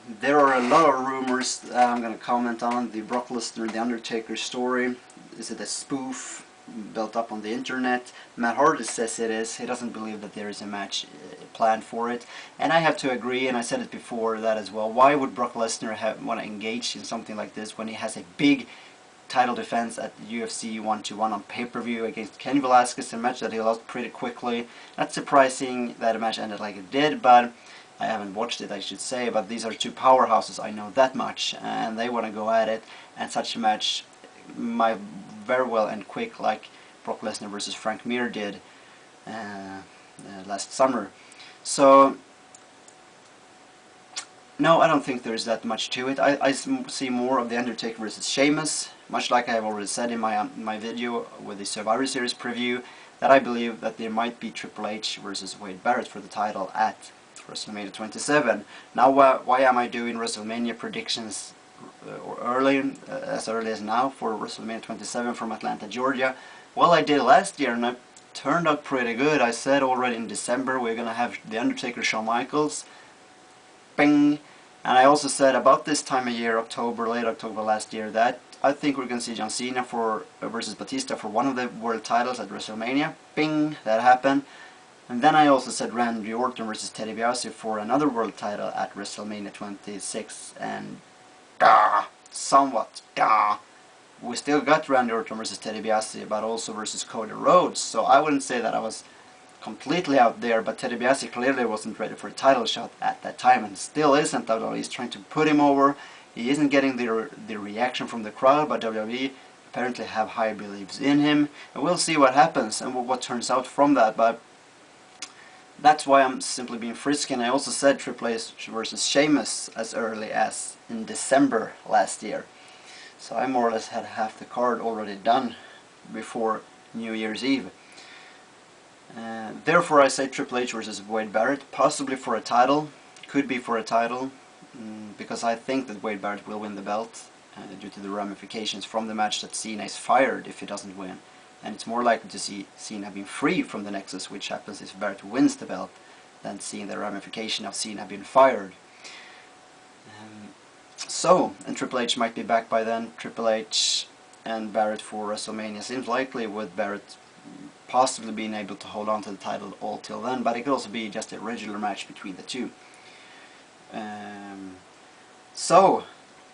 There are a lot of rumors that I'm going to comment on. The Brock Lesnar and the Undertaker story. Is it a spoof built up on the internet? Matt Hardy says it is. He doesn't believe that there is a match planned for it. And I have to agree, and I said it before that as well. Why would Brock Lesnar want to engage in something like this when he has a big title defense at UFC 121 on pay-per-view against Ken Velasquez, a match that he lost pretty quickly? Not surprising that a match ended like it did, but I haven't watched it, I should say, but these are two powerhouses, I know that much, and they want to go at it, and such a match might very well end quick, like Brock Lesnar versus Frank Mir did last summer. So, no, I don't think there's that much to it. I see more of the Undertaker versus Sheamus, much like I have already said in my video with the Survivor Series preview, that I believe that there might be Triple H versus Wade Barrett for the title at WrestleMania 27. Now, why am I doing WrestleMania predictions as early as now for WrestleMania 27 from Atlanta, Georgia? Well, I did last year and it turned out pretty good. I said already in December we're gonna have The Undertaker, Shawn Michaels, bing, and I also said about this time of year, late October last year, that I think we're gonna see John Cena versus Batista for one of the world titles at WrestleMania. Bing, that happened. And then I also said Randy Orton versus Ted DiBiase for another world title at WrestleMania 26, and we still got Randy Orton versus Ted DiBiase, but also versus Cody Rhodes. So I wouldn't say that I was completely out there, but Ted DiBiase clearly wasn't ready for a title shot at that time, and still isn't, although he's trying to put him over. He isn't getting the reaction from the crowd, but WWE apparently have high beliefs in him, and we'll see what happens and what turns out from that. But that's why I'm simply being frisky, and I also said Triple H versus Sheamus as early as in December last year. So I more or less had half the card already done before New Year's Eve. Therefore I say Triple H versus Wade Barrett, possibly for a title, could be for a title, because I think that Wade Barrett will win the belt due to the ramifications from the match that Cena is fired if he doesn't win. And it's more likely to see Cena being free from the Nexus, which happens if Barrett wins the belt, than seeing the ramification of Cena being fired. And Triple H might be back by then. Triple H and Barrett for WrestleMania seems likely, with Barrett possibly being able to hold on to the title all till then, but it could also be just a regular match between the two.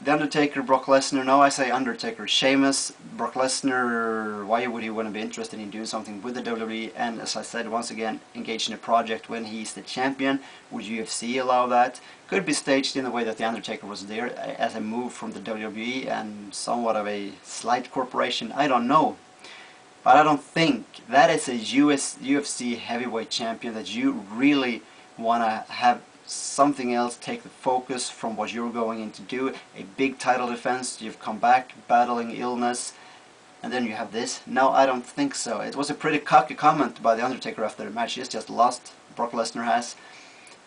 The Undertaker, Brock Lesnar. No, I say Undertaker, Sheamus. Brock Lesnar, why would he want to be interested in doing something with the WWE? And as I said, once again, engage in a project when he's the champion. Would UFC allow that? Could be staged in the way that the Undertaker was there as a move from the WWE and somewhat of a slight corporation. I don't know. But I don't think that is a UFC heavyweight champion that you really want to have something else take the focus from what you're going in to do. A big title defense, you've come back battling illness, and then you have this. No, I don't think so. It was a pretty cocky comment by the Undertaker after the match. He's just lost. Brock Lesnar has.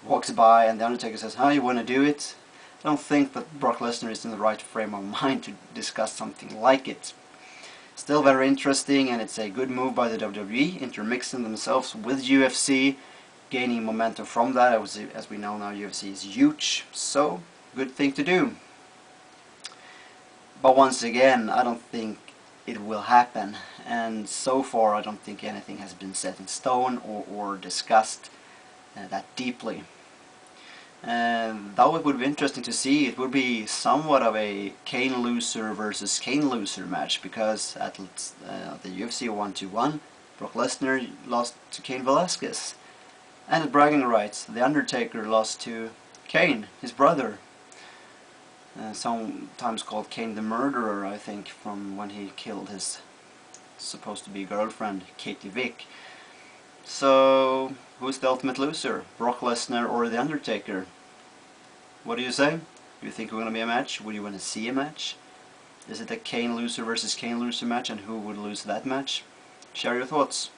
Walks by and the Undertaker says, "How you want to do it?" I don't think that Brock Lesnar is in the right frame of mind to discuss something like it. Still very interesting, and it's a good move by the WWE, intermixing themselves with UFC, gaining momentum from that. As we know now, UFC is huge, so good thing to do. But once again, I don't think it will happen, and so far I don't think anything has been set in stone or discussed that deeply. Though it would be interesting to see, it would be somewhat of a Kane loser versus Kane loser match, because at the UFC 121, Brock Lesnar lost to Cain Velasquez. And at bragging rights, The Undertaker lost to Kane, his brother. Sometimes called Kane the Murderer, I think, from when he killed his supposed to be girlfriend, Katie Vick. So, who's the ultimate loser? Brock Lesnar or The Undertaker? What do you say? Do you think we're going to be a match? Would you want to see a match? Is it a Kane loser versus Kane loser match, and who would lose that match? Share your thoughts.